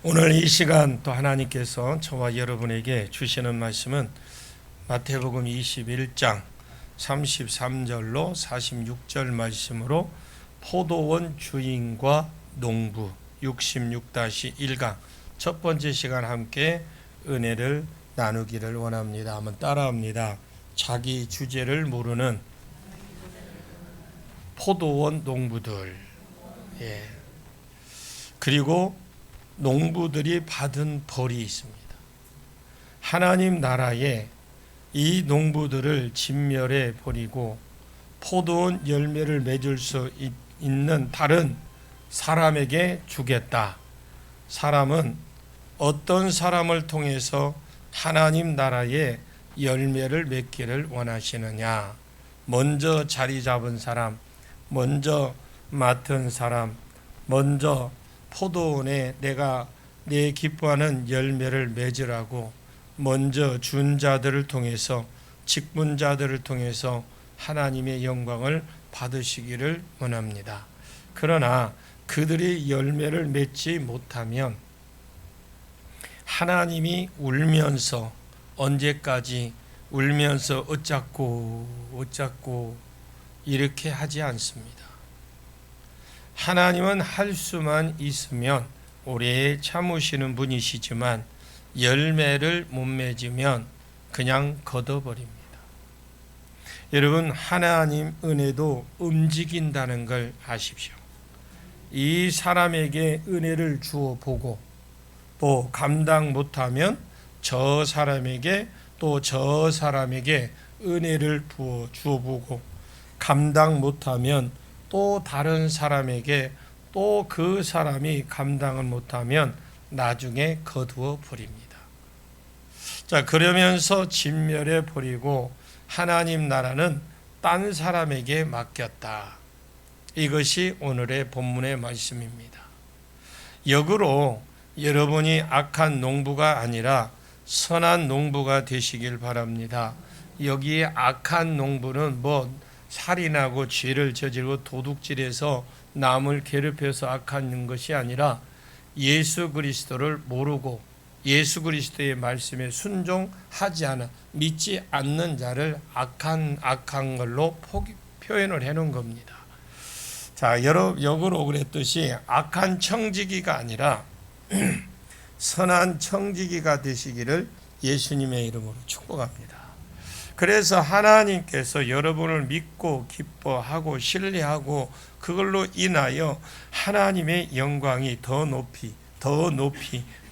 오늘 이 시간 또 하나님께서 저와 여러분에게 주시는 말씀은 마태복음 21장 33절로 46절 말씀으로 포도원 주인과 농부 66-1강 첫 번째 시간 함께 은혜를 나누기를 원합니다. 한번 따라합니다. 자기 주제를 모르는 포도원 농부들. 그리고 농부들이 받은 벌이 있습니다. 하나님 나라에 이 농부들을 진멸해 버리고 포도원 열매를 맺을 수 있는 다른 사람에게 주겠다. 사람은 어떤 사람을 통해서 하나님 나라에 열매를 맺기를 원하시느냐? 먼저 자리 잡은 사람, 먼저 맡은 사람, 먼저 포도원에 내가 내 기뻐하는 열매를 맺으라고 먼저 준 자들을 통해서 직분자들을 통해서 하나님의 영광을 받으시기를 원합니다. 그러나 그들이 열매를 맺지 못하면 하나님이 울면서 언제까지 울면서 어쩌고 이렇게 하지 않습니다. 하나님은 할 수만 있으면 오래 참으시는 분이시지만 열매를 못 맺으면 그냥 걷어버립니다. 여러분, 하나님 은혜도 움직인다는 걸 아십시오. 이 사람에게 은혜를 주어 보고 또 감당 못하면 저 사람에게 또 저 사람에게 은혜를 부어 주어 보고 감당 못하면 또 다른 사람에게 또 그 사람이 감당을 못하면 나중에 거두어 버립니다. 자, 그러면서 진멸해 버리고 하나님 나라는 딴 사람에게 맡겼다. 이것이 오늘의 본문의 말씀입니다. 역으로 여러분이 악한 농부가 아니라 선한 농부가 되시길 바랍니다. 여기에 악한 농부는 살인하고 죄를 저지르고 도둑질해서 남을 괴롭혀서 악한 것이 아니라 예수 그리스도를 모르고 예수 그리스도의 말씀에 순종하지 않아 믿지 않는 자를 악한 걸로 표현을 해놓은 겁니다. 자, 역으로 그랬듯이 악한 청지기가 아니라 선한 청지기가 되시기를 예수님의 이름으로 축복합니다. 그래서 하나님께서 여러분을 믿고 기뻐하고 신뢰하고 그걸로 인하여 하나님의 영광이 더 높이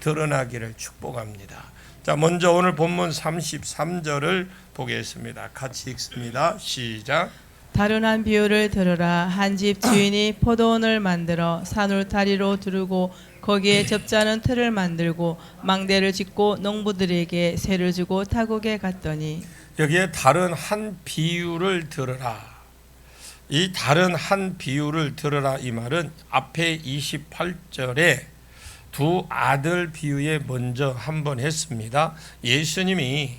드러나기를 축복합니다. 자, 먼저 오늘 본문 33절을 보겠습니다. 같이 읽습니다. 시작. 다른 한 비유를 들으라. 한 집 주인이 포도원을 만들어 산울타리로 두르고 거기에 접자는 틀을 만들고 망대를 짓고 농부들에게 세를 주고 타국에 갔더니. 여기에 다른 한 비유를 들으라. 이 다른 한 비유를 들으라 이 말은 앞에 28절에 두 아들 비유에 먼저 한번 했습니다. 예수님이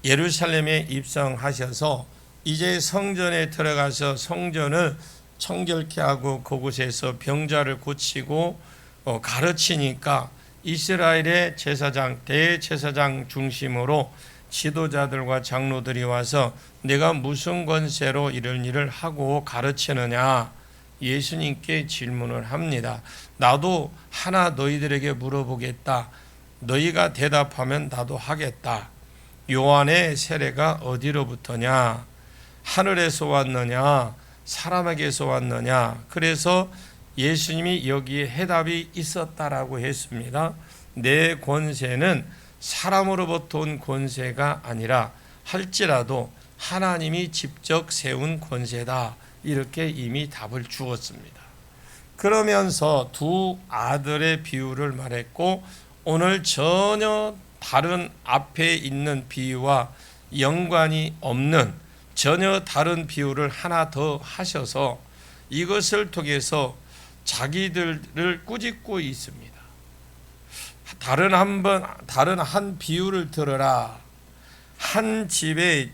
예루살렘에 입성하셔서 이제 성전에 들어가서 성전을 청결케 하고 그곳에서 병자를 고치고 가르치니까 이스라엘의 제사장, 대제사장 중심으로 지도자들과 장로들이 와서 내가 무슨 권세로 이런 일을 하고 가르치느냐 예수님께 질문을 합니다. 나도 하나 너희들에게 물어보겠다. 너희가 대답하면 나도 하겠다. 요한의 세례가 어디로부터냐? 하늘에서 왔느냐? 사람에게서 왔느냐? 그래서 예수님이 여기에 해답이 있었다라고 했습니다. 내 권세는 사람으로부터 온 권세가 아니라 할지라도 하나님이 직접 세운 권세다. 이렇게 이미 답을 주었습니다. 그러면서 두 아들의 비유를 말했고 오늘 전혀 다른 앞에 있는 비유와 연관이 없는 전혀 다른 비유를 하나 더 하셔서 이것을 통해서 자기들을 꾸짖고 있습니다. 다른 한 비유를 들으라. 한 집의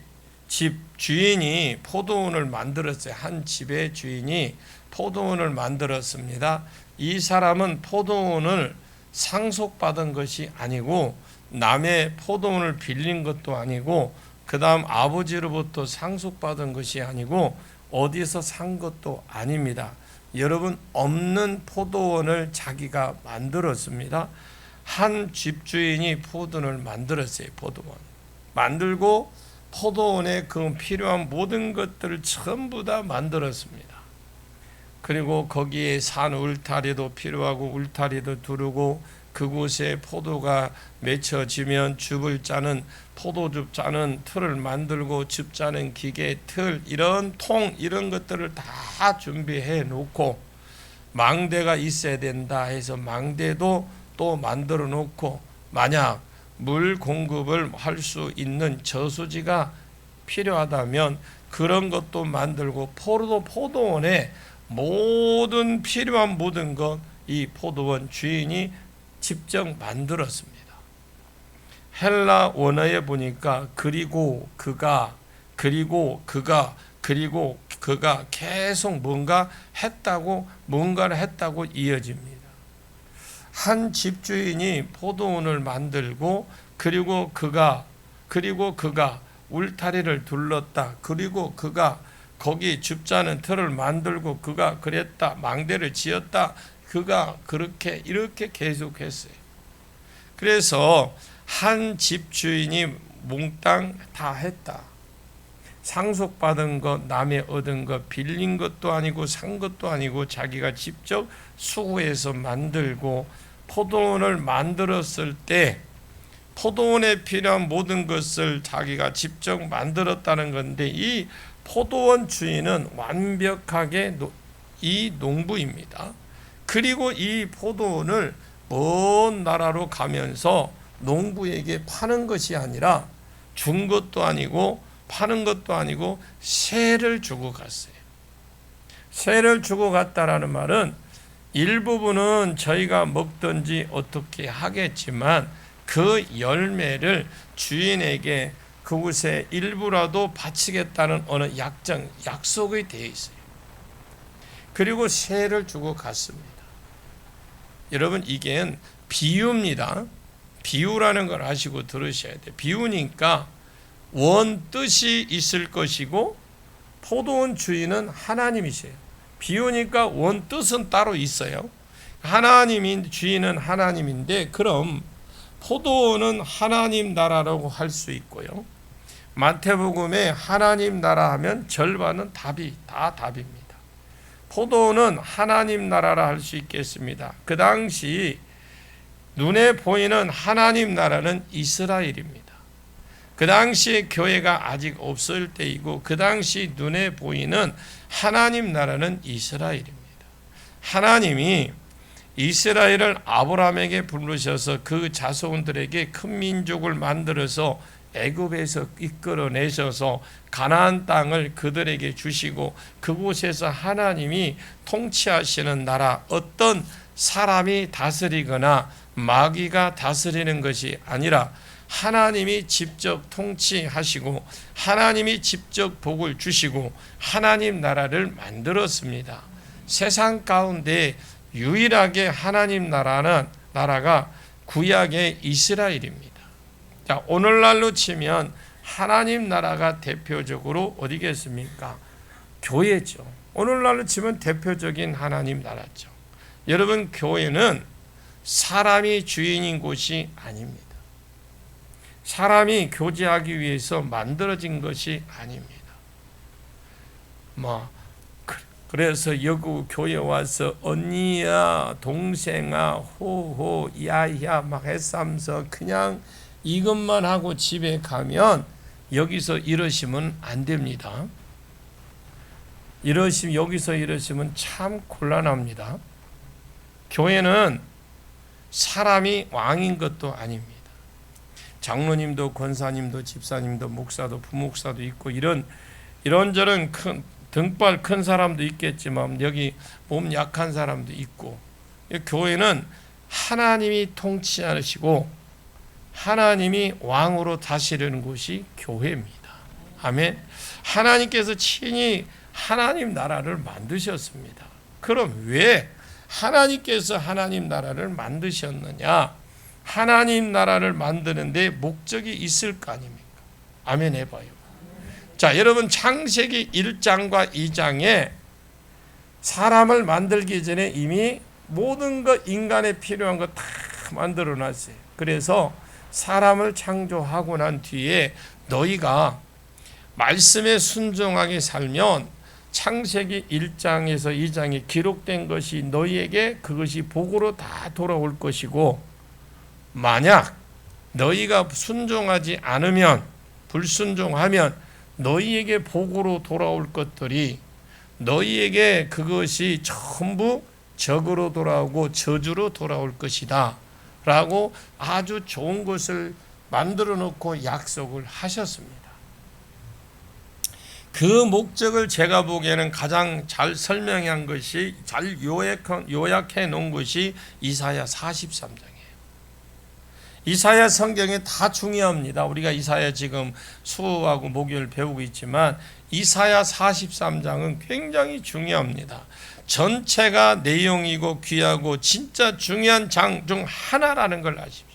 집 주인이 포도원을 만들었어요. 한 집의 주인이 포도원을 만들었습니다. 이 사람은 포도원을 상속받은 것이 아니고 남의 포도원을 빌린 것도 아니고 그 다음 아버지로부터 상속받은 것이 아니고 어디서 산 것도 아닙니다. 여러분, 없는 포도원을 자기가 만들었습니다. 한 집주인이 포도원을 만들었어요. 포도원 만들고 포도원에 그 필요한 모든 것들을 전부 다 만들었습니다. 그리고 거기에 산 울타리도 필요하고 울타리도 두르고 그곳에 포도가 맺혀지면 즙을 짜는 포도즙 짜는 틀을 만들고 즙 짜는 기계 틀 이런 통 이런 것들을 다 준비해 놓고 망대가 있어야 된다 해서 망대도 또 만들어 놓고 만약 물 공급을 할 수 있는 저수지가 필요하다면 그런 것도 만들고 포도원에 모든 필요한 모든 것 이 포도원 주인이 직접 만들었습니다. 헬라 원어에 보니까 그리고 그가 계속 뭔가를 했다고 이어집니다. 한 집주인이 포도원을 만들고 그리고 그가 울타리를 둘렀다. 그리고 그가 거기 줍자는 틀을 만들고 그가 그랬다. 망대를 지었다. 그가 그렇게 이렇게 계속했어요. 그래서 한 집주인이 몽땅 다 했다. 상속받은 것, 남의 얻은 것, 빌린 것도 아니고 산 것도 아니고 자기가 직접 수고해서 만들고 포도원을 만들었을 때 포도원에 필요한 모든 것을 자기가 직접 만들었다는 건데 이 포도원 주인은 완벽하게 이 농부입니다. 그리고 이 포도원을 먼 나라로 가면서 농부에게 파는 것이 아니라 준 것도 아니고 파는 것도 아니고 세를 주고 갔어요. 세를 주고 갔다라는 말은 일부분은 저희가 먹든지 어떻게 하겠지만 그 열매를 주인에게 그곳에 일부라도 바치겠다는 어느 약속이 되어 있어요. 그리고 세를 주고 갔습니다. 여러분, 이게 비유입니다. 비유라는 걸 아시고 들으셔야 돼요. 비유니까 원 뜻이 있을 것이고 포도원 주인은 하나님이세요. 비유니까 원 뜻은 따로 있어요. 하나님인 주인은 하나님인데 그럼 포도원은 하나님 나라라고 할 수 있고요. 마태복음에 하나님 나라 하면 절반은 다 답입니다. 포도원은 하나님 나라라 할 수 있겠습니다. 그 당시 눈에 보이는 하나님 나라는 이스라엘입니다. 그 당시에 교회가 아직 없을 때이고 그 당시 눈에 보이는 하나님 나라는 이스라엘입니다. 하나님이 이스라엘을 아브라함에게 부르셔서 그 자손들에게 큰 민족을 만들어서 애굽에서 이끌어내셔서 가나안 땅을 그들에게 주시고 그곳에서 하나님이 통치하시는 나라, 어떤 사람이 다스리거나 마귀가 다스리는 것이 아니라 하나님이 직접 통치하시고 하나님이 직접 복을 주시고 하나님 나라를 만들었습니다. 세상 가운데 유일하게 하나님 나라가 구약의 이스라엘입니다. 자, 오늘날로 치면 하나님 나라가 대표적으로 어디겠습니까? 교회죠. 오늘날로 치면 대표적인 하나님 나라죠. 여러분, 교회는 사람이 주인인 곳이 아닙니다. 사람이 교제하기 위해서 만들어진 것이 아닙니다. 그래서 여기 교회 와서 언니야, 동생아, 호호, 야야 막 했으면서 그냥 이것만 하고 집에 가면 여기서 이러시면 안 됩니다. 여기서 이러시면 참 곤란합니다. 교회는 사람이 왕인 것도 아닙니다. 장로님도 권사님도 집사님도 목사도 부목사도 있고 이런저런 등발 큰 사람도 있겠지만 여기 몸 약한 사람도 있고 교회는 하나님이 통치하시고 하나님이 왕으로 다스리는 곳이 교회입니다. 아멘. 하나님께서 친히 하나님 나라를 만드셨습니다. 그럼 왜 하나님께서 하나님 나라를 만드셨느냐? 하나님 나라를 만드는데 목적이 있을 거 아닙니까? 아멘 해봐요. 자, 여러분 창세기 1장과 2장에 사람을 만들기 전에 이미 모든 것 인간에 필요한 거 다 만들어 놨어요. 그래서 사람을 창조하고 난 뒤에 너희가 말씀에 순종하게 살면 창세기 1장에서 2장에 기록된 것이 너희에게 그것이 복으로 다 돌아올 것이고, 만약 너희가 순종하지 않으면, 불순종하면 너희에게 복으로 돌아올 것들이 너희에게 그것이 전부 적으로 돌아오고 저주로 돌아올 것이다 라고 아주 좋은 것을 만들어 놓고 약속을 하셨습니다. 그 목적을 제가 보기에는 가장 잘 설명한 것이, 잘 요약해 놓은 것이 이사야 43장이에요. 이사야 성경에 다 중요합니다. 우리가 이사야 지금 수호하고 목요일 배우고 있지만 이사야 43장은 굉장히 중요합니다. 전체가 내용이고 귀하고 진짜 중요한 장 중 하나라는 걸 아십시오.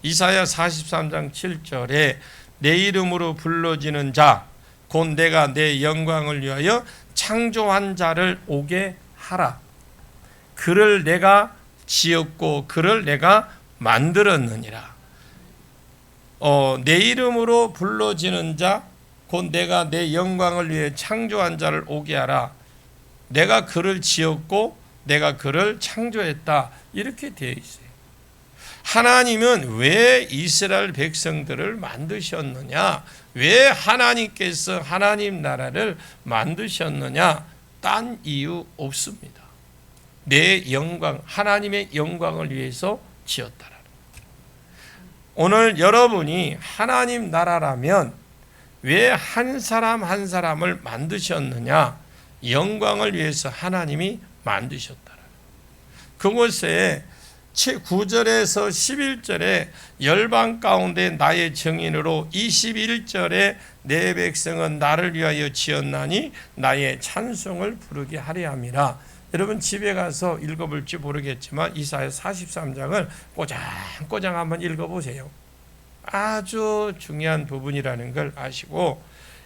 이사야 43장 7절에 내 이름으로 불러지는 자, 곧 내가 내 영광을 위하여 창조한 자를 오게 하라. 그를 내가 지었고 그를 내가 만들었느니라. 내 이름으로 불러지는 자, 곧 내가 내 영광을 위해 창조한 자를 오게 하라. 내가 그를 지었고 내가 그를 창조했다. 이렇게 되어 있어요. 하나님은 왜 이스라엘 백성들을 만드셨느냐? 왜 하나님께서 하나님 나라를 만드셨느냐? 딴 이유 없습니다. 내 영광, 하나님의 영광을 위해서 지었다라는 거예요. 오늘 여러분이 하나님 나라라면 왜 한 사람 한 사람을 만드셨느냐? 영광을 위해서 하나님이 만드셨다라는 거예요. 그곳에 9절에서 11절에 열방 가운데 나의 증인으로, 21절에 내 백성은 나를 위하여 지었나니 나의 찬송을 부르게 하려 함이라. 여러분 집에 가서 읽어볼지 모르겠지만 이사야 43장을 꼬장꼬장 한번 읽어보세요. 아주 중요한 부분이라는 걸 아시고,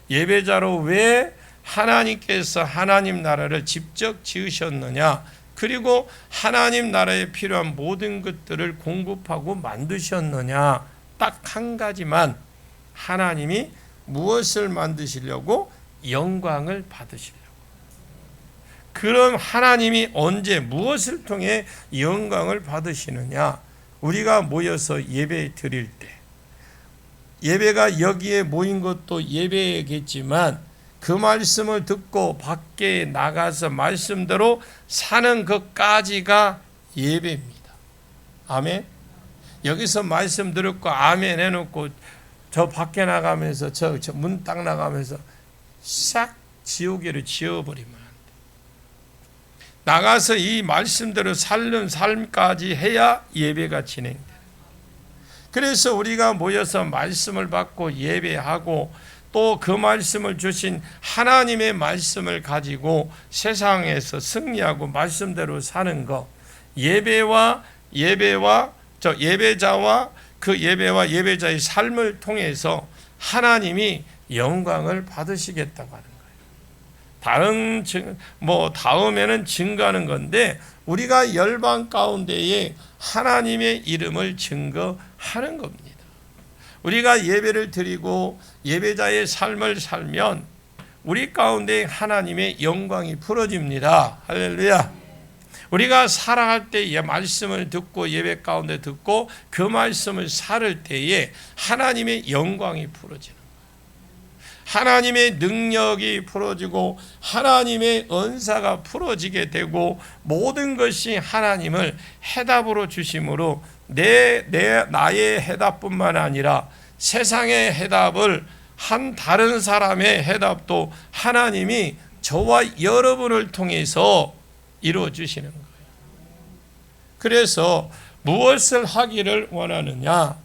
예배자로 왜 하나님께서 하나님 나라를 직접 지으셨느냐, 그리고 하나님 나라에 필요한 모든 것들을 공급하고 만드셨느냐, 딱 한 가지만, 하나님이 무엇을 만드시려고? 영광을 받으시려고. 그럼 하나님이 언제 무엇을 통해 영광을 받으시느냐? 우리가 모여서 예배 드릴 때, 예배가 여기에 모인 것도 예배겠지만 그 말씀을 듣고 밖에 나가서 말씀대로 사는 것까지가 예배입니다. 아멘. 여기서 말씀 들었고 아멘 해놓고 저 밖에 나가면서 저 문 딱 나가면서 싹 지우개를 지워버리면 안 돼. 나가서 이 말씀대로 살는 삶까지 해야 예배가 진행돼. 그래서 우리가 모여서 말씀을 받고 예배하고 또 그 말씀을 주신 하나님의 말씀을 가지고 세상에서 승리하고 말씀대로 사는 것, 예배자와 그 예배와 예배자의 삶을 통해서 하나님이 영광을 받으시겠다고 하는 거예요. 다음에는 증거하는 건데, 우리가 열방 가운데에 하나님의 이름을 증거하는 겁니다. 우리가 예배를 드리고 예배자의 삶을 살면 우리 가운데 하나님의 영광이 풀어집니다. 할렐루야. 우리가 살아갈 때 말씀을 듣고 예배 가운데 듣고 그 말씀을 살을 때에 하나님의 영광이 풀어지는 거예요. 하나님의 능력이 풀어지고 하나님의 은사가 풀어지게 되고 모든 것이 하나님을 해답으로 주심으로 나의 해답뿐만 아니라 세상의 해답을, 한 다른 사람의 해답도 하나님이 저와 여러분을 통해서 이루어 주시는 거예요. 그래서 무엇을 하기를 원하느냐?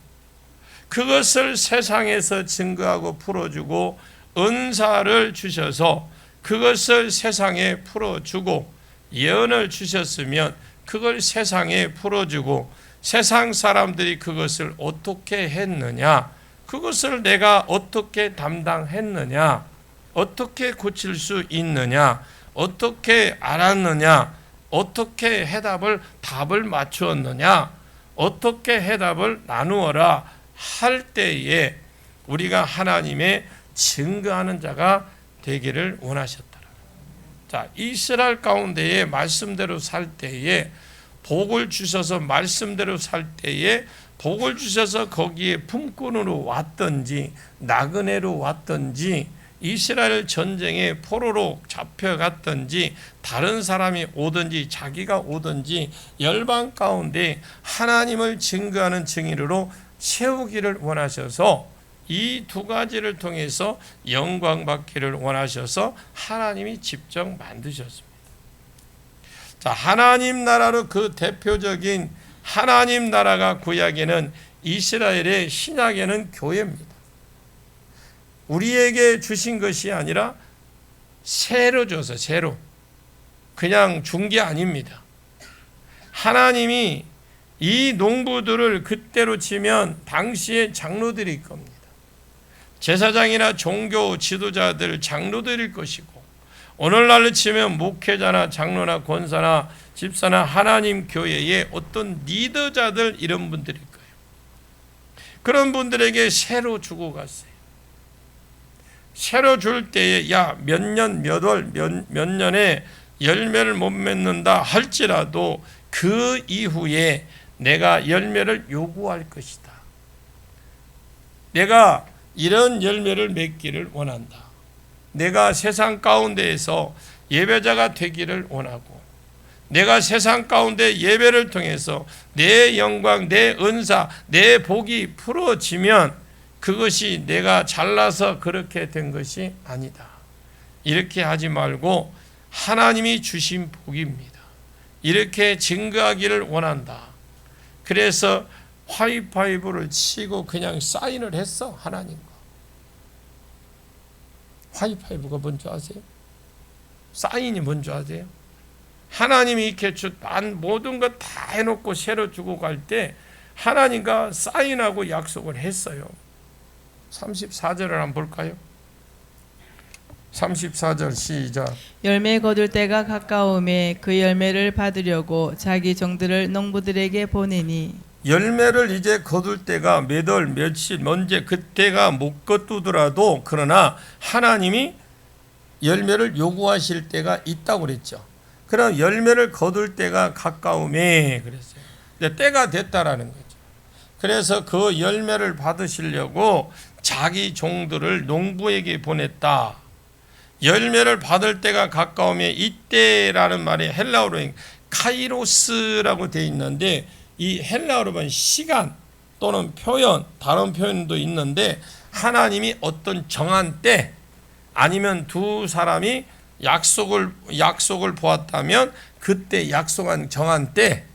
그것을 세상에서 증거하고 풀어주고 은사를 주셔서 그것을 세상에 풀어주고 예언을 주셨으면 그걸 세상에 풀어주고 세상 사람들이 그것을 어떻게 했느냐, 그것을 내가 어떻게 담당했느냐, 어떻게 고칠 수 있느냐, 어떻게 알았느냐, 어떻게 답을 맞추었느냐, 어떻게 해답을 나누어라 할 때에 우리가 하나님의 증거하는 자가 되기를 원하셨다. 자, 이스라엘 가운데에 말씀대로 살 때에, 복을 주셔서 말씀대로 살 때에, 복을 주셔서 거기에 품꾼으로 왔든지 나그네로 왔든지 이스라엘 전쟁에 포로로 잡혀갔든지 다른 사람이 오든지 자기가 오든지 열방 가운데 하나님을 증거하는 증인으로 세우기를 원하셔서 이 두 가지를 통해서 영광 받기를 원하셔서 하나님이 직접 만드셨습니다. 자, 하나님 나라로 그 대표적인 하나님 나라가 구약에는 이스라엘의, 신약에는 교회입니다. 우리에게 주신 것이 아니라 새로 줘서, 새로 그냥 준 게 아닙니다. 하나님이 이 농부들을 그때로 치면 당시의 장로들일 겁니다. 제사장이나 종교 지도자들, 장로들일 것이고, 오늘날로 치면 목회자나 장로나 권사나 집사나 하나님 교회의 어떤 리더자들, 이런 분들일 거예요. 그런 분들에게 새로 주고 갔어요. 새로 줄 때에 몇 년, 몇 월, 몇 년에 열매를 못 맺는다 할지라도 그 이후에 내가 열매를 요구할 것이다. 내가 이런 열매를 맺기를 원한다. 내가 세상 가운데에서 예배자가 되기를 원하고, 내가 세상 가운데 예배를 통해서 내 영광, 내 은사, 내 복이 풀어지면 그것이 내가 잘나서 그렇게 된 것이 아니다. 이렇게 하지 말고 하나님이 주신 복입니다. 이렇게 증거하기를 원한다. 그래서 하이파이브를 치고 그냥 사인을 했어, 하나님과. 하이파이브가 뭔지 아세요? 사인이 뭔지 아세요? 하나님이 이렇게 모든 것 다 해놓고 새로 주고 갈 때 하나님과 사인하고 약속을 했어요. 34절을 한번 볼까요? 34절 시작. 열매 거둘 때가 가까움에 그 열매를 받으려고 자기 종들을 농부들에게 보내니, 열매를 이제 거둘 때가 몇 월, 며칠, 언제, 그때가 못 거두더라도 그러나 하나님이 열매를 요구하실 때가 있다고 그랬죠. 그럼 열매를 거둘 때가 가까움에 그랬어요. 근데 때가 됐다라는 거죠. 그래서 그 열매를 받으시려고 자기 종들을 농부에게 보냈다. 열매를 받을 때가 가까움에, 이때라는 말이 헬라어로 카이로스라고 되어 있는데, 이 헬라어로 보면 시간 또는 표현, 다른 표현도 있는데, 하나님이 어떤 정한 때, 아니면 두 사람이 약속을 보았다면 그때 약속한 정한 때,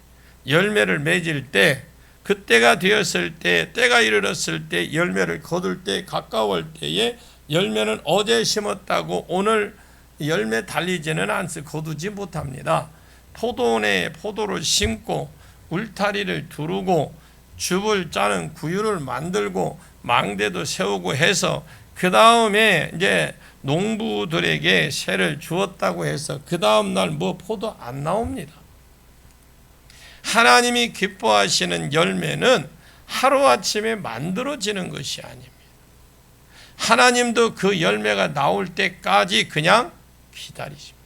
열매를 맺을 때, 그때가 되었을 때, 때가 이르렀을 때, 열매를 거둘 때, 가까울 때에 열매는 어제 심었다고 오늘 열매 달리지는 않습니다. 거두지 못합니다. 포도원에 포도를 심고 울타리를 두르고 줍을 짜는 구유를 만들고 망대도 세우고 해서 그 다음에 이제 농부들에게 세를 주었다고 해서 그 다음 날 포도 안 나옵니다. 하나님이 기뻐하시는 열매는 하루아침에 만들어지는 것이 아닙니다. 하나님도 그 열매가 나올 때까지 그냥 기다리십니다.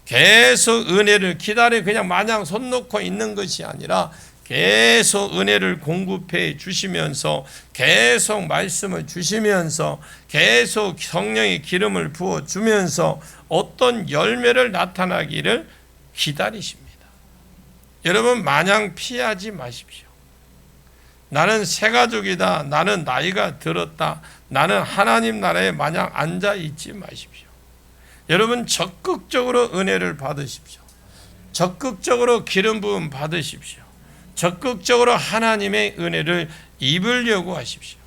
계속 은혜를 기다려 그냥 마냥 손 놓고 있는 것이 아니라 계속 은혜를 공급해 주시면서, 계속 말씀을 주시면서, 계속 성령의 기름을 부어 주면서 어떤 열매를 나타나기를 기다리십니다. 여러분, 마냥 피하지 마십시오. 나는 새가족이다, 나는 나이가 들었다, 나는 하나님 나라에 마냥 앉아 있지 마십시오. 여러분, 적극적으로 은혜를 받으십시오. 적극적으로 기름 부음 받으십시오. 적극적으로 하나님의 은혜를 입으려고 하십시오.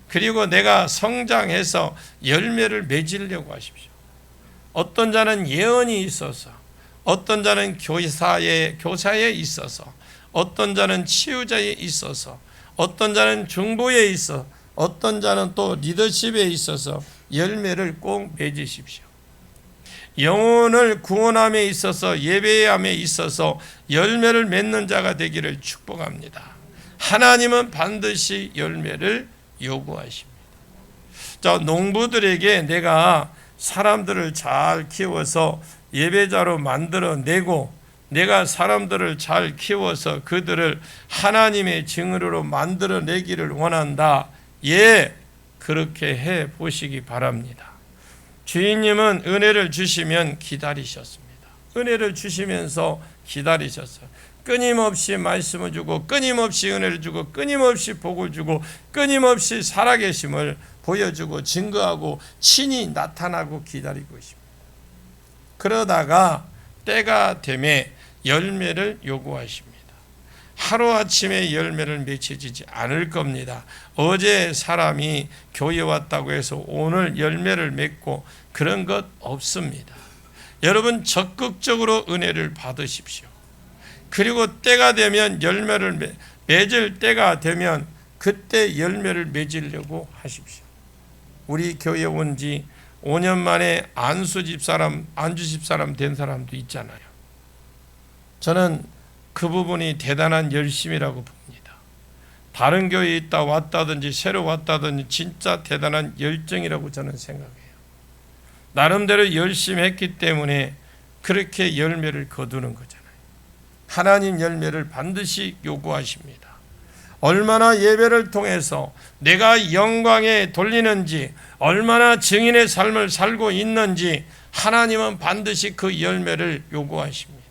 그리고 내가 성장해서 열매를 맺으려고 하십시오. 어떤 자는 예언이 있어서, 어떤 자는 교사에 있어서, 어떤 자는 치유자에 있어서, 어떤 자는 중보에 있어, 어떤 자는 또 리더십에 있어서 열매를 꼭 맺으십시오. 영혼을 구원함에 있어서, 예배함에 있어서 열매를 맺는 자가 되기를 축복합니다. 하나님은 반드시 열매를 요구하십니다. 자, 농부들에게 내가 사람들을 잘 키워서 예배자로 만들어내고, 내가 사람들을 잘 키워서 그들을 하나님의 증인으로 만들어내기를 원한다. 예, 그렇게 해 보시기 바랍니다. 주인님은 은혜를 주시면 기다리셨습니다. 은혜를 주시면서 기다리셨어요. 끊임없이 말씀을 주고, 끊임없이 은혜를 주고, 끊임없이 복을 주고, 끊임없이 살아계심을 보여주고 증거하고 친히 나타나고 기다리고 있습니다. 그러다가 때가 되매 열매를 요구하십니다. 하루아침에 열매를 맺히지 않을 겁니다. 어제 사람이 교회 왔다고 해서 오늘 열매를 맺고 그런 것 없습니다. 여러분 적극적으로 은혜를 받으십시오. 그리고 때가 되면 열매를 맺을 때가 되면 그때 열매를 맺으려고 하십시오. 우리 교회 온 지 5년 만에 안주 집사람 된 사람도 있잖아요. 저는 그 부분이 대단한 열심이라고 봅니다. 다른 교회에 있다 왔다든지 새로 왔다든지 진짜 대단한 열정이라고 저는 생각해요. 나름대로 열심히 했기 때문에 그렇게 열매를 거두는 거잖아요. 하나님 열매를 반드시 요구하십니다. 얼마나 예배를 통해서 내가 영광에 돌리는지, 얼마나 증인의 삶을 살고 있는지 하나님은 반드시 그 열매를 요구하십니다.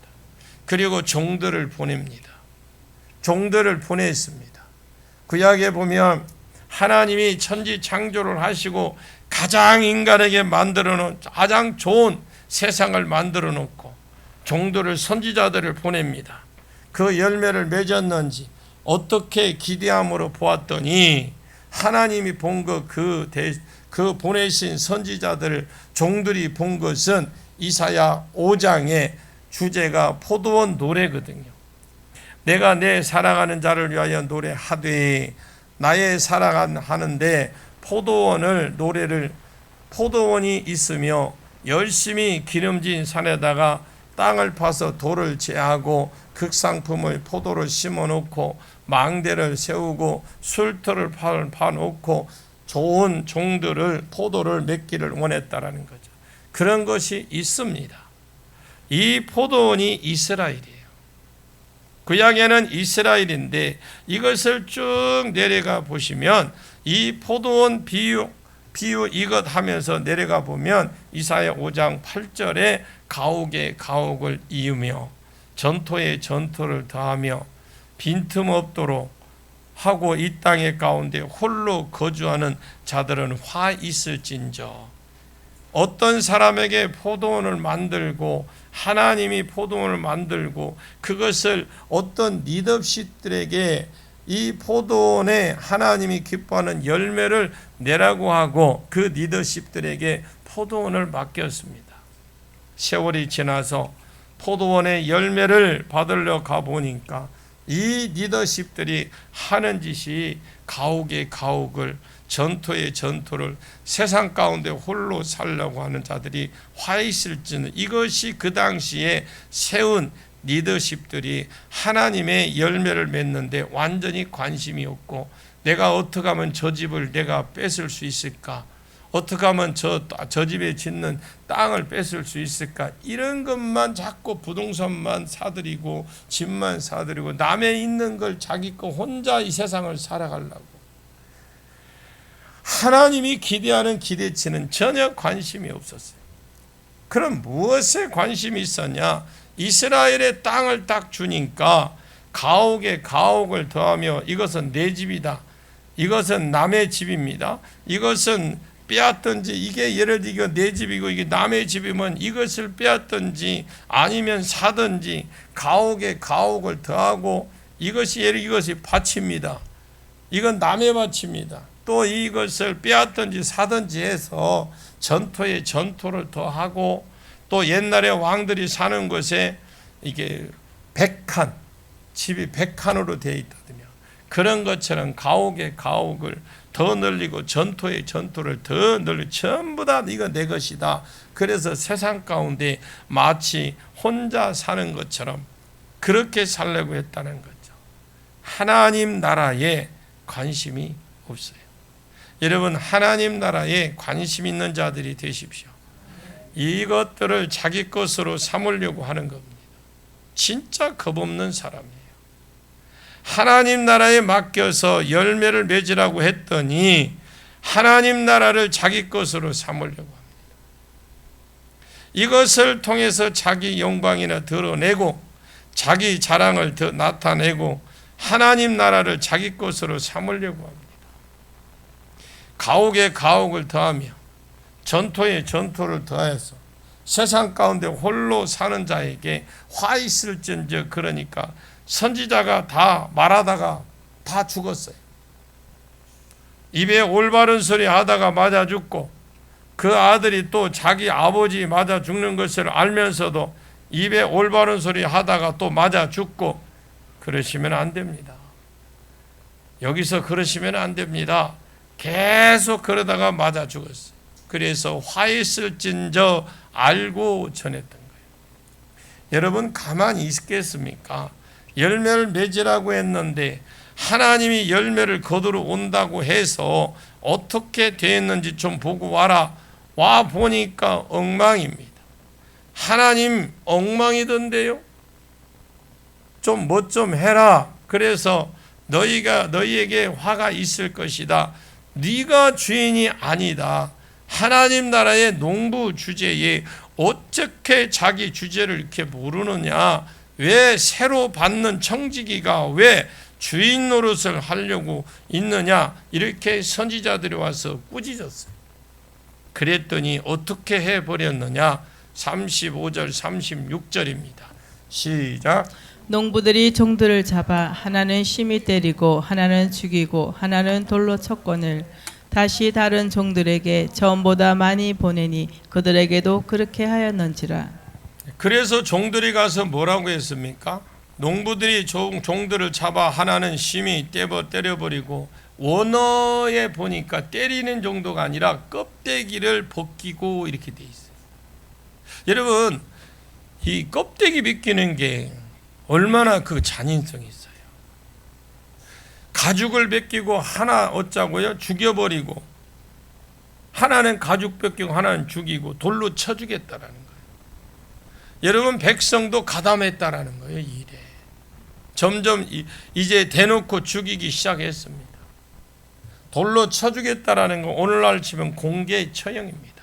그리고 종들을 보냅니다. 종들을 보냈습니다. 구약에 보면 하나님이 천지 창조를 하시고 가장 인간에게 만들어 놓은 가장 좋은 세상을 만들어 놓고 종들을, 선지자들을 보냅니다. 그 열매를 맺었는지 어떻게 기대함으로 보았더니 하나님이 본 그 보내신 선지자들, 종들이 본 것은 이사야 5장의 주제가 포도원 노래거든요. 내가 내 사랑하는 자를 위하여 노래하되, 나의 사랑하는데 포도원이 있으며 열심히 기름진 산에다가 땅을 파서 돌을 제하고 극상품을 포도로 심어놓고 망대를 세우고 술터를 파놓고 좋은 종들을, 포도를 맺기를 원했다라는 거죠. 그런 것이 있습니다. 이 포도원이 이스라엘이에요. 구약에는 이스라엘인데 이것을 쭉 내려가 보시면 이 포도원 비유 이것 하면서 내려가 보면 이사야 5장 8절에 가옥에 가옥을 이으며 전토에 전토를 더하며 빈틈없도록 하고 이 땅의 가운데 홀로 거주하는 자들은 화 있을진저. 어떤 사람에게 포도원을 만들고, 하나님이 포도원을 만들고 그것을 어떤 리더십들에게 이 포도원에 하나님이 기뻐하는 열매를 내라고 하고 그 리더십들에게 포도원을 맡겼습니다. 세월이 지나서 포도원의 열매를 받으러 가보니까 이 리더십들이 하는 짓이 가옥의 가옥을, 전토의 전토를, 세상 가운데 홀로 살려고 하는 자들이 화 있을지는, 이것이 그 당시에 세운 리더십들이 하나님의 열매를 맺는데 완전히 관심이 없고, 내가 어떻게 하면 저 집을 내가 뺏을 수 있을까, 어떻게 하면 저 집에 짓는 땅을 뺏을 수 있을까, 이런 것만 자꾸 부동산만 사들이고 집만 사들이고 남의 있는 걸 자기 거 혼자 이 세상을 살아가려고, 하나님이 기대하는 기대치는 전혀 관심이 없었어요. 그럼 무엇에 관심이 있었냐? 이스라엘의 땅을 딱 주니까 가옥에 가옥을 더하며 이것은 내 집이다, 이것은 남의 집입니다, 이것은 빼앗든지, 이게 예를 들어 이거 내 집이고 이게 남의 집이면 이것을 빼앗든지 아니면 사든지 가옥에 가옥을 더하고, 이것이 밭입니다, 이건 남의 밭입니다, 또 이것을 빼앗든지 사든지 해서 전토에 전토를 더하고 또 옛날에 왕들이 사는 곳에 이게 100칸, 집이 100칸으로 되어 있다더며 그런 것처럼 가옥의 가옥을 더 늘리고 전토의 전토를 더 늘리고 전부 다 이거 내 것이다. 그래서 세상 가운데 마치 혼자 사는 것처럼 그렇게 살려고 했다는 거죠. 하나님 나라에 관심이 없어요. 여러분, 하나님 나라에 관심 있는 자들이 되십시오. 이것들을 자기 것으로 삼으려고 하는 겁니다. 진짜 겁없는 사람이에요. 하나님 나라에 맡겨서 열매를 맺으라고 했더니 하나님 나라를 자기 것으로 삼으려고 합니다. 이것을 통해서 자기 영광이나 드러내고 자기 자랑을 나타내고 하나님 나라를 자기 것으로 삼으려고 합니다. 가옥에 가옥을 더하며 전토에 전토를 더해서 세상 가운데 홀로 사는 자에게 화 있을진저, 그러니까 선지자가 다 말하다가 다 죽었어요. 입에 올바른 소리 하다가 맞아 죽고 그 아들이 또 자기 아버지 맞아 죽는 것을 알면서도 입에 올바른 소리 하다가 또 맞아 죽고, 그러시면 안 됩니다. 여기서 그러시면 안 됩니다. 계속 그러다가 맞아 죽었어요. 그래서 화 있을진저 알고 전했던 거예요. 여러분, 가만히 있겠습니까? 열매를 맺으라고 했는데 하나님이 열매를 거두러 온다고 해서 어떻게 되었는지 좀 보고 와라. 와 보니까 엉망입니다. 하나님 엉망이던데요. 좀 뭐 좀 해라. 그래서 너희에게 화가 있을 것이다. 네가 주인이 아니다. 하나님 나라의 농부 주제에 어떻게 자기 주제를 이렇게 모르느냐? 왜 새로 받는 청지기가 왜 주인 노릇을 하려고 있느냐? 이렇게 선지자들이 와서 꾸짖었어요. 그랬더니 어떻게 해버렸느냐? 35절 36절입니다. 시작. 농부들이 종들을 잡아 하나는 심히 때리고 하나는 죽이고 하나는 돌로 쳤거늘 다시 다른 종들에게 전보다 많이 보내니 그들에게도 그렇게 하였는지라. 그래서 종들이 가서 뭐라고 했습니까? 농부들이 종들을 잡아 하나는 심히 때려버리고, 원어에 보니까 때리는 정도가 아니라 껍데기를 벗기고 이렇게 돼 있어요. 여러분, 이 껍데기 벗기는 게 얼마나 그 잔인성이 있어요. 가죽을 벗기고 하나 어쩌고요? 죽여버리고, 하나는 가죽 벗기고 하나는 죽이고 돌로 쳐주겠다라는 거예요. 여러분, 백성도 가담했다라는 거예요. 이 일에 점점 이제 대놓고 죽이기 시작했습니다. 돌로 쳐주겠다라는 건 오늘날 치면 공개 처형입니다.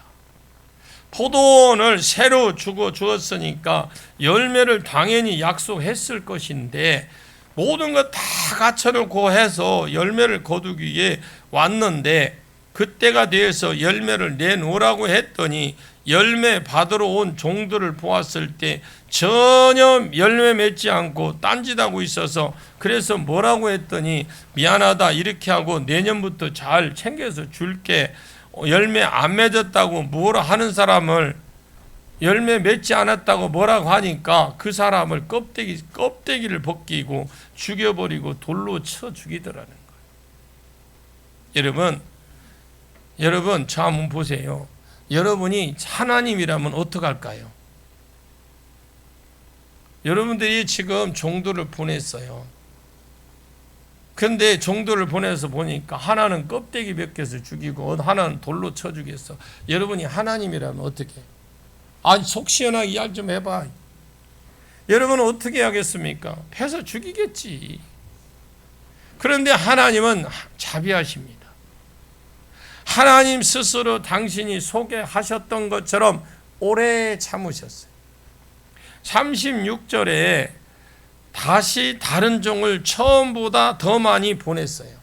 포도원을 새로 주었으니까 열매를 당연히 약속했을 것인데 모든 것 다 갖춰놓고 해서 열매를 거두기 위해 왔는데, 그때가 되어서 열매를 내놓으라고 했더니 열매 받으러 온 종들을 보았을 때 전혀 열매 맺지 않고 딴짓하고 있어서, 그래서 뭐라고 했더니 미안하다 이렇게 하고 내년부터 잘 챙겨서 줄게. 열매 안 맺었다고 뭐라 하는 사람을 열매 맺지 않았다고 뭐라고 하니까 그 사람을 껍데기를 벗기고 죽여버리고 돌로 쳐 죽이더라는 거예요. 여러분 저 한번 보세요. 여러분이 하나님이라면 어떡할까요? 여러분들이 지금 종들을 보냈어요. 근데 종들을 보내서 보니까 하나는 껍데기 벗겨서 죽이고 하나는 돌로 쳐 죽였어. 여러분이 하나님이라면 어떻게? 아니, 속 시원하게 이야기 좀 해봐. 여러분은 어떻게 하겠습니까? 패서 죽이겠지. 그런데 하나님은 자비하십니다. 하나님 스스로 당신이 소개하셨던 것처럼 오래 참으셨어요. 36절에 다시 다른 종을 처음보다 더 많이 보냈어요.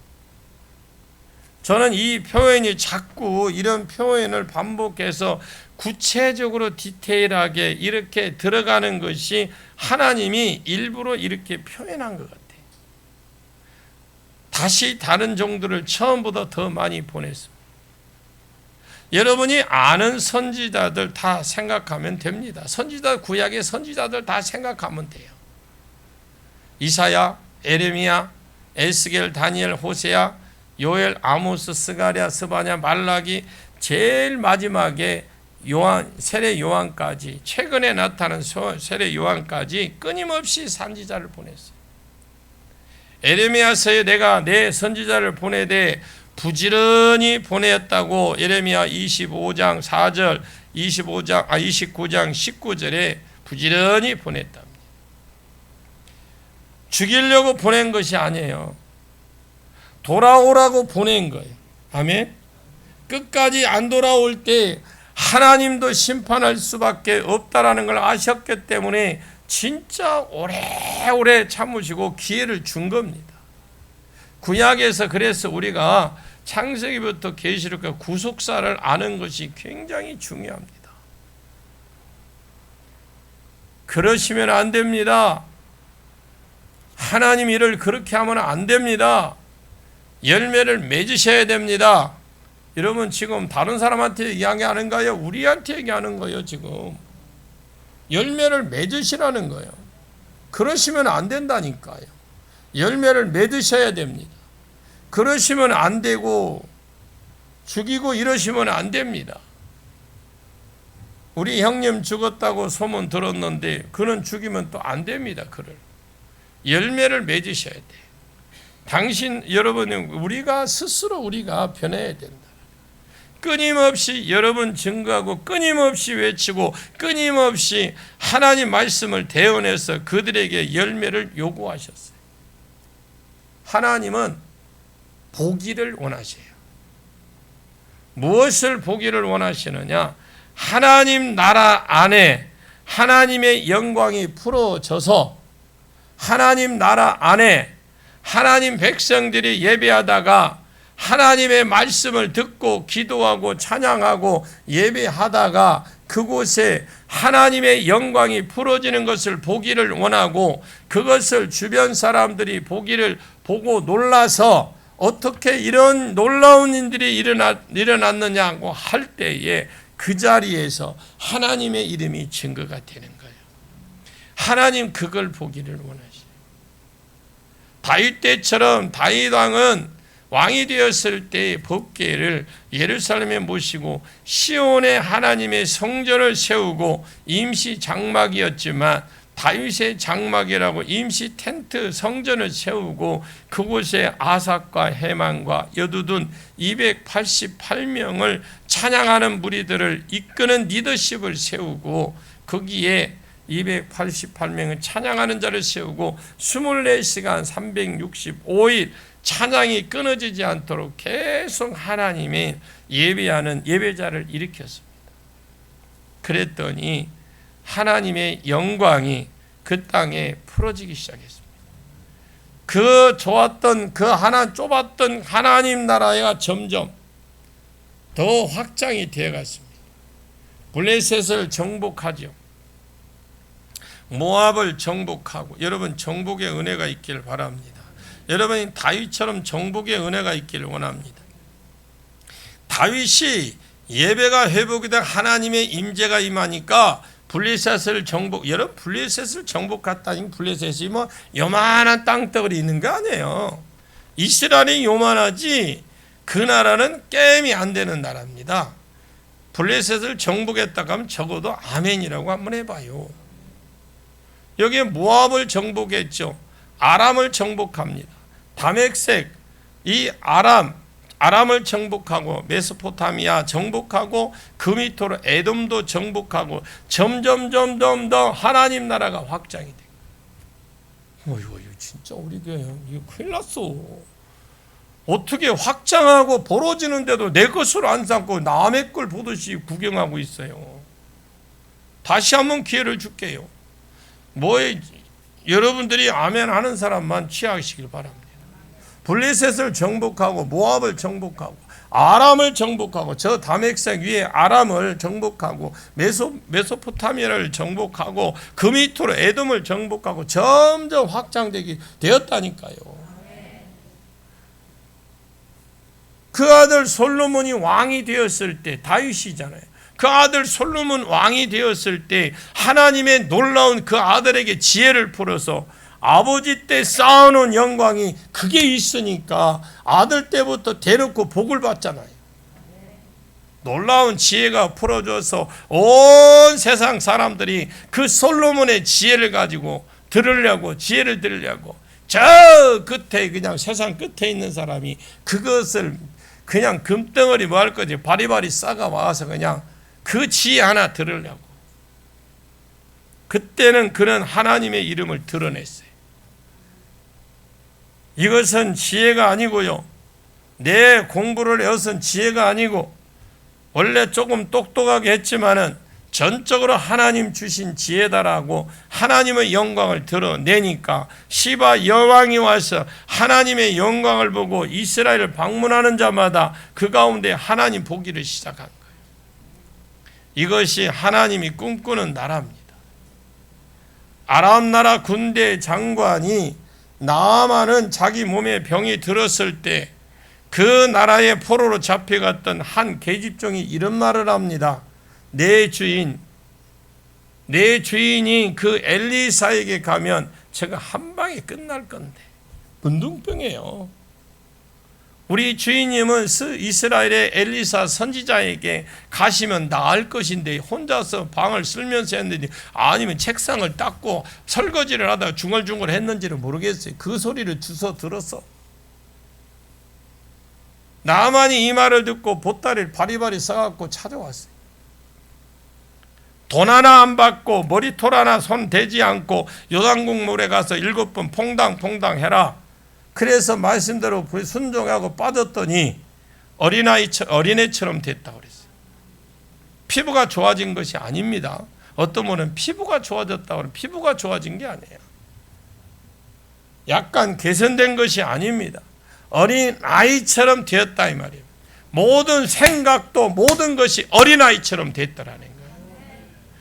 저는 이 표현이 자꾸 이런 표현을 반복해서 구체적으로 디테일하게 이렇게 들어가는 것이 하나님이 일부러 이렇게 표현한 것 같아요. 다시 다른 종들을 처음보다 더 많이 보냈습니다. 여러분이 아는 선지자들 다 생각하면 됩니다. 구약의 선지자들 다 생각하면 돼요. 이사야, 에레미야, 에스겔, 다니엘, 호세야, 요엘, 아모스, 스가랴, 스바냐, 말라기, 제일 마지막에 세례 요한까지, 최근에 나타난 세례 요한까지 끊임없이 선지자를 보냈어요. 에레미야서에 내가 내 선지자를 보내되 부지런히 보냈다고 에레미야 25장 4절, 29장 19절에 부지런히 보냈답니다. 죽이려고 보낸 것이 아니에요. 돌아오라고 보낸 거예요. 아멘. 끝까지 안 돌아올 때 하나님도 심판할 수밖에 없다라는 걸 아셨기 때문에 진짜 오래오래 참으시고 기회를 준 겁니다. 구약에서 그래서 우리가 창세기부터 계시록까지 구속사를 아는 것이 굉장히 중요합니다. 그러시면 안 됩니다. 하나님 일을 그렇게 하면 안 됩니다. 열매를 맺으셔야 됩니다. 여러분 지금 다른 사람한테 얘기하는 거예요? 우리한테 얘기하는 거예요 지금. 열매를 맺으시라는 거예요. 그러시면 안 된다니까요. 열매를 맺으셔야 됩니다. 그러시면 안 되고 죽이고 이러시면 안 됩니다. 우리 형님 죽었다고 소문 들었는데 그는 죽이면 또 안 됩니다. 그를 열매를 맺으셔야 돼. 여러분 우리가 스스로 우리가 변해야 된다. 끊임없이 여러분 증거하고 끊임없이 외치고 끊임없이 하나님 말씀을 대언해서 그들에게 열매를 요구하셨어요. 하나님은 보기를 원하세요. 무엇을 보기를 원하시느냐? 하나님 나라 안에 하나님의 영광이 풀어져서 하나님 나라 안에 하나님 백성들이 예배하다가 하나님의 말씀을 듣고 기도하고 찬양하고 예배하다가 그곳에 하나님의 영광이 풀어지는 것을 보기를 원하고 그것을 주변 사람들이 보기를 보고 놀라서 어떻게 이런 놀라운 일들이 일어났느냐고 할 때에 그 자리에서 하나님의 이름이 증거가 되는 거예요. 하나님 그걸 보기를 원하시죠. 다윗 때처럼 다윗 왕은 왕이 되었을 때 법궤를 예루살렘에 모시고 시온에 하나님의 성전을 세우고 임시 장막이었지만 다윗의 장막이라고 임시 텐트 성전을 세우고 그곳에 아삭과 해만과 여두둔 288명을 찬양하는 무리들을 이끄는 리더십을 세우고 거기에 288명을 찬양하는 자를 세우고 24시간 365일 찬양이 끊어지지 않도록 계속 하나님의 예배하는 예배자를 일으켰습니다. 그랬더니 하나님의 영광이 그 땅에 풀어지기 시작했습니다. 그 좋았던 좁았던 하나님 나라가 점점 더 확장이 되어 갔습니다. 블레셋을 정복하죠. 모압을 정복하고 여러분 정복의 은혜가 있기를 바랍니다. 여러분이 다윗처럼 정복의 은혜가 있기를 원합니다. 다윗이 예배가 회복이 된 하나님의 임재가 임하니까 블레셋을 여러분 블레셋을 정복했다니 블레셋이 뭐 요만한 땅덩어리 있는 거 아니에요. 이스라엘이 요만하지 그 나라는 게임이 안 되는 나라입니다. 블레셋을 정복했다고 하면 적어도 아멘이라고 한번 해봐요. 여기에 모압을 정복했죠. 아람을 정복합니다. 다메섹 이 아람을 정복하고 메소포타미아 정복하고 그 밑으로 에돔도 정복하고 점점 더 하나님 나라가 확장이 돼요. 이거 진짜 우리 교회 이거 큰일 났어. 어떻게 확장하고 벌어지는데도 내 것으로 안 삼고 남의 걸 보듯이 구경하고 있어요. 다시 한번 기회를 줄게요. 여러분들이 아멘 하는 사람만 취하시길 바랍니다. 블레셋을 정복하고 모압을 정복하고 아람을 정복하고 저 다메섹 위에 아람을 정복하고 메소포타미아를 정복하고 그 밑으로 에돔을 정복하고 점점 확장되기 되었다니까요. 그 그 아들 솔로몬이 왕이 되었을 때, 다윗이잖아요. 그 아들 솔로몬 왕이 되었을 때 하나님의 놀라운 그 아들에게 지혜를 풀어서 아버지 때 쌓아놓은 영광이 그게 있으니까 아들 때부터 대놓고 복을 받잖아요. 놀라운 지혜가 풀어져서 온 세상 사람들이 그 솔로몬의 지혜를 가지고 들으려고, 지혜를 들으려고 저 끝에, 그냥 세상 끝에 있는 사람이 그것을 그냥 금덩어리 뭐 할 거지 바리바리 싸가 와서 그냥 그 지혜 하나 들으려고. 그때는 그는 하나님의 이름을 드러냈어요. 이것은 지혜가 아니고요, 내 공부를 해서는 지혜가 아니고, 원래 조금 똑똑하게 했지만은 전적으로 하나님 주신 지혜다라고 하나님의 영광을 드러내니까 시바 여왕이 와서 하나님의 영광을 보고 이스라엘을 방문하는 자마다 그 가운데 하나님 보기를 시작한 거예요. 이것이 하나님이 꿈꾸는 나라입니다. 아람 나라 군대 장관이 나아만은 자기 몸에 병이 들었을 때 그 나라의 포로로 잡혀갔던 한 계집종이 이런 말을 합니다. 내 주인이 그 엘리사에게 가면 제가 한 방에 끝날 건데. 문둥병이에요. 우리 주인님은 이스라엘의 엘리사 선지자에게 가시면 나을 것인데 혼자서 방을 쓸면서 했는데, 아니면 책상을 닦고 설거지를 하다가 중얼중얼 했는지는 모르겠어요. 그 소리를 주워 들었어. 나만이 이 말을 듣고 보따리를 바리바리 싸갖고 찾아왔어요. 돈 하나 안 받고 머리털 하나 손 대지 않고 요단국 물에 가서 7번 퐁당퐁당 해라. 그래서 말씀대로 순종하고 빠졌더니 어린애처럼 됐다고 그랬어요. 피부가 좋아진 것이 아닙니다. 어떤 분은 피부가 좋아졌다고 하면 피부가 좋아진 게 아니에요. 약간 개선된 것이 아닙니다. 어린아이처럼 되었다 이 말이에요. 모든 생각도 모든 것이 어린아이처럼 됐더라는 거예요.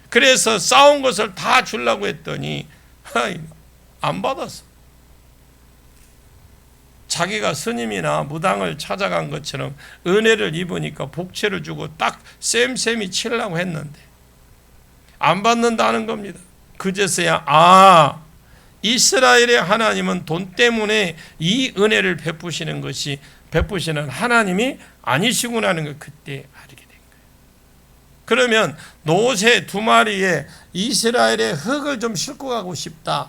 그래서 싸운 것을 다 주려고 했더니 안 받았어. 자기가 스님이나 무당을 찾아간 것처럼 은혜를 입으니까 복채를 주고 딱 쌤쌤이 치려고 했는데 안 받는다는 겁니다. 그제서야 이스라엘의 하나님은 돈 때문에 이 은혜를 베푸시는 하나님이 아니시구나 하는 걸 그때 알게 된 거예요. 그러면 노새 2마리에 이스라엘의 흙을 좀 싣고 가고 싶다.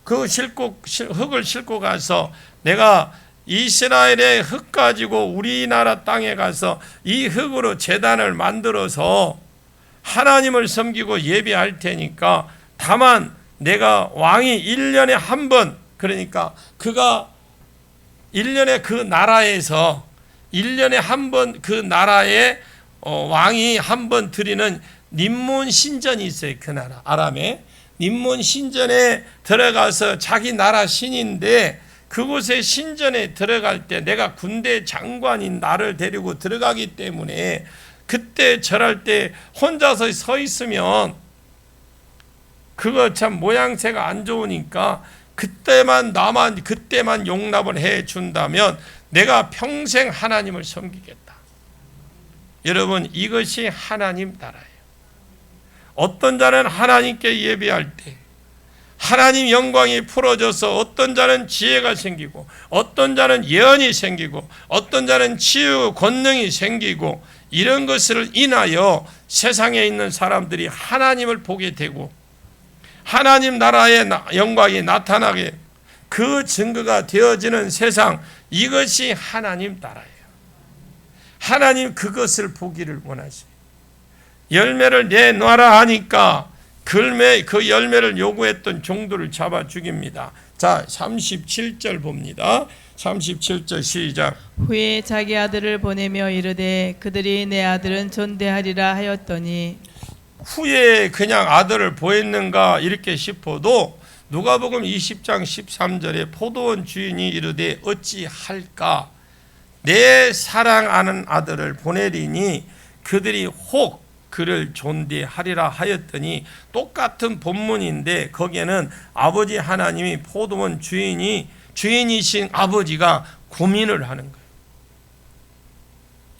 그 흙을 싣고 가서 내가 이스라엘의 흙 가지고 우리나라 땅에 가서 이 흙으로 제단을 만들어서 하나님을 섬기고 예배할 테니까, 다만 내가 왕이 1년에 한 번, 그러니까 그가 1년에 그 나라에서 1년에 한 번 그 나라에 왕이 한 번 드리는 님문 신전이 있어요. 그 나라 아람에 님문 신전에 들어가서 자기 나라 신인데, 그곳에 신전에 들어갈 때 내가 군대 장관인 나를 데리고 들어가기 때문에 그때 절할 때 혼자서 서 있으면 그거 참 모양새가 안 좋으니까 그때만 용납을 해 준다면 내가 평생 하나님을 섬기겠다. 여러분, 이것이 하나님 나라예요. 어떤 자는 하나님께 예배할 때 하나님 영광이 풀어져서 어떤 자는 지혜가 생기고, 어떤 자는 예언이 생기고, 어떤 자는 치유 권능이 생기고, 이런 것을 인하여 세상에 있는 사람들이 하나님을 보게 되고 하나님 나라의 영광이 나타나게 그 증거가 되어지는 세상, 이것이 하나님 나라예요. 하나님 그것을 보기를 원하시죠. 열매를 내놔라 하니까 그 열매를 요구했던 종들을 잡아 죽입니다. 자, 37절 봅니다. 37절 시작. 후에 자기 아들을 보내며 이르되 그들이 내 아들은 존대하리라 하였더니, 후에 그냥 아들을 보냈는가 이렇게 싶어도 누가복음 20장 13절에 포도원 주인이 이르되 어찌할까, 내 사랑하는 아들을 보내리니 그들이 혹 그를 존대하리라 하였더니, 똑같은 본문인데 거기에는 아버지 하나님이 포도원 주인이신 아버지가 고민을 하는 거예요.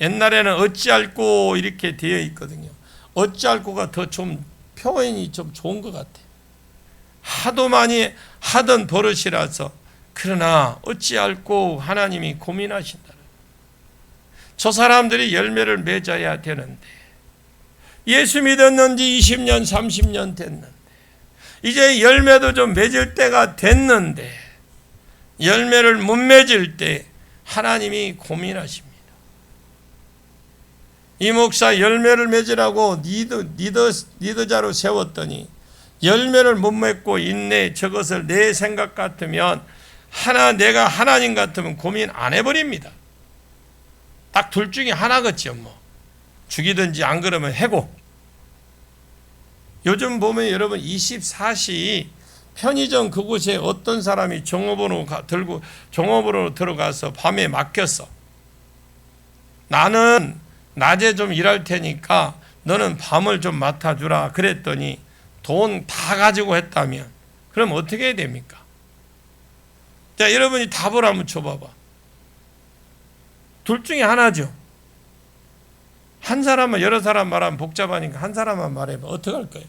옛날에는 어찌할꼬 이렇게 되어 있거든요. 어찌할꼬가 더 좀 표현이 좀 좋은 것 같아요. 하도 많이 하던 버릇이라서. 그러나 어찌할꼬 하나님이 고민하신다. 저 사람들이 열매를 맺어야 되는데, 예수 믿었는 지 20년 30년 됐는데, 이제 열매도 좀 맺을 때가 됐는데 열매를 못 맺을 때 하나님이 고민하십니다. 이 목사 열매를 맺으라고 리더자로 세웠더니 열매를 못 맺고 있네. 저것을 내 생각 같으면 내가 하나님 같으면 고민 안 해버립니다. 딱 둘 중에 하나겠죠. 뭐 죽이든지 안 그러면 해고. 요즘 보면 여러분 24시 편의점 그곳에 어떤 사람이 종업원으로 들어가서 밤에 맡겼어. 나는 낮에 좀 일할 테니까 너는 밤을 좀 맡아주라 그랬더니 돈 다 가지고 했다면 그럼 어떻게 해야 됩니까? 자, 여러분이 답을 한번 줘봐봐. 둘 중에 하나죠. 한 사람은 여러 사람 말하면 복잡하니까 한 사람만 말해봐. 어떻게 할 거예요?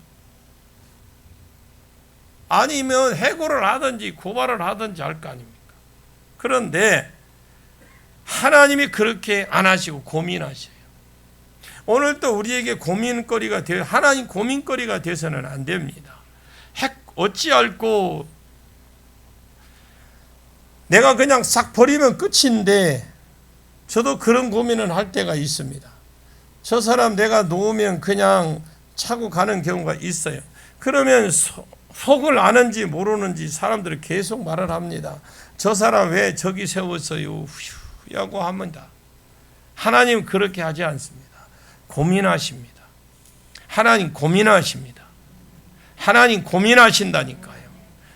아니면 해고를 하든지 고발을 하든지 할 거 아닙니까? 그런데 하나님이 그렇게 안 하시고 고민하셔요. 오늘 또 우리에게 고민거리가 하나님 고민거리가 돼서는 안 됩니다. 어찌할꼬 내가 그냥 싹 버리면 끝인데, 저도 그런 고민을 할 때가 있습니다. 저 사람 내가 놓으면 그냥 차고 가는 경우가 있어요. 그러면 속을 아는지 모르는지 사람들이 계속 말을 합니다. 저 사람 왜 저기 세웠어요? 라고 합니다. 하나님 그렇게 하지 않습니다. 고민하십니다. 하나님 고민하십니다. 하나님 고민하신다니까요.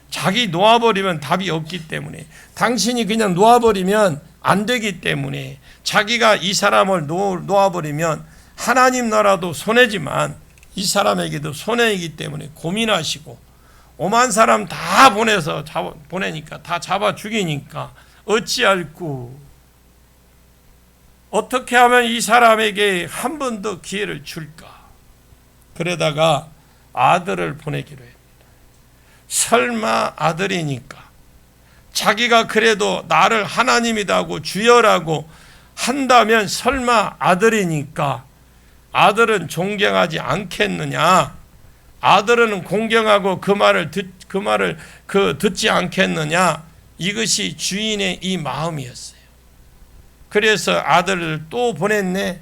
자기 놓아버리면 답이 없기 때문에, 당신이 그냥 놓아버리면 안 되기 때문에, 자기가 이 사람을 놓아버리면 하나님 나라도 손해지만 이 사람에게도 손해이기 때문에 고민하시고, 오만 사람 다 보내니까 다 잡아 죽이니까 어찌할꼬 어떻게 하면 이 사람에게 한 번 더 기회를 줄까? 그러다가 아들을 보내기로 합니다. 설마 아들이니까, 자기가 그래도 나를 하나님이라고 주여라고 한다면 설마 아들이니까 아들은 존경하지 않겠느냐? 아들은 공경하고 그 말을 듣지 않겠느냐? 이것이 주인의 이 마음이었어요. 그래서 아들을 또 보냈네.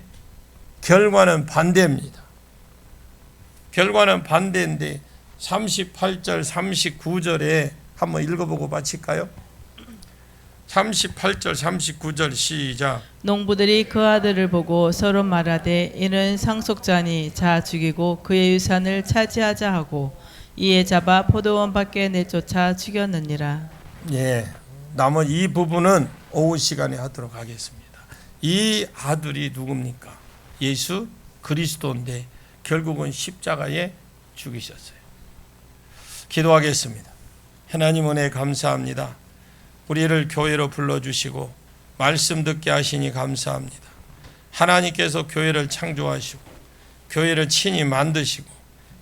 결과는 반대입니다. 결과는 반대인데 38절 39절에 한번 읽어보고 마칠까요? 38절 39절 시작. 농부들이 그 아들을 보고 서로 말하되 이는 상속자니 자 죽이고 그의 유산을 차지하자 하고 이에 잡아 포도원 밖에 내쫓아 죽였느니라. 예, 나머지 이 부분은 오후 시간에 하도록 하겠습니다. 이 아들이 누굽니까? 예수 그리스도인데 결국은 십자가에 죽이셨어요. 기도하겠습니다. 하나님 은혜 감사합니다. 우리를 교회로 불러주시고 말씀 듣게 하시니 감사합니다. 하나님께서 교회를 창조하시고 교회를 친히 만드시고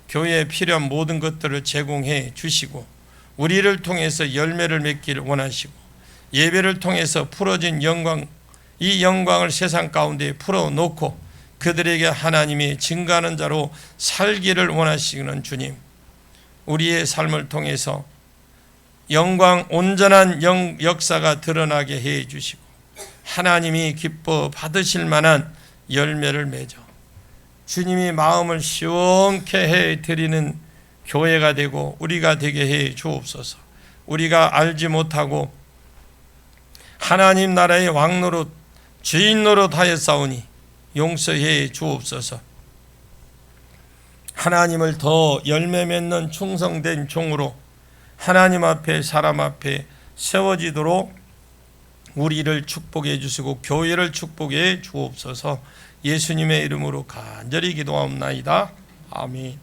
교회에 필요한 모든 것들을 제공해 주시고 우리를 통해서 열매를 맺기를 원하시고 예배를 통해서 풀어진 영광, 이 영광을 세상 가운데 풀어놓고 그들에게 하나님이 증거하는 자로 살기를 원하시는 주님, 우리의 삶을 통해서 영광 온전한 역사가 드러나게 해 주시고 하나님이 기뻐 받으실 만한 열매를 맺어 주님이 마음을 시원케 해 드리는 교회가 되고 우리가 되게 해 주옵소서. 우리가 알지 못하고 하나님 나라의 왕노릇 주인 노릇하였사오니 용서해 주옵소서. 하나님을 더 열매 맺는 충성된 종으로 하나님 앞에 사람 앞에 세워지도록 우리를 축복해 주시고 교회를 축복해 주옵소서. 예수님의 이름으로 간절히 기도하옵나이다. 아멘.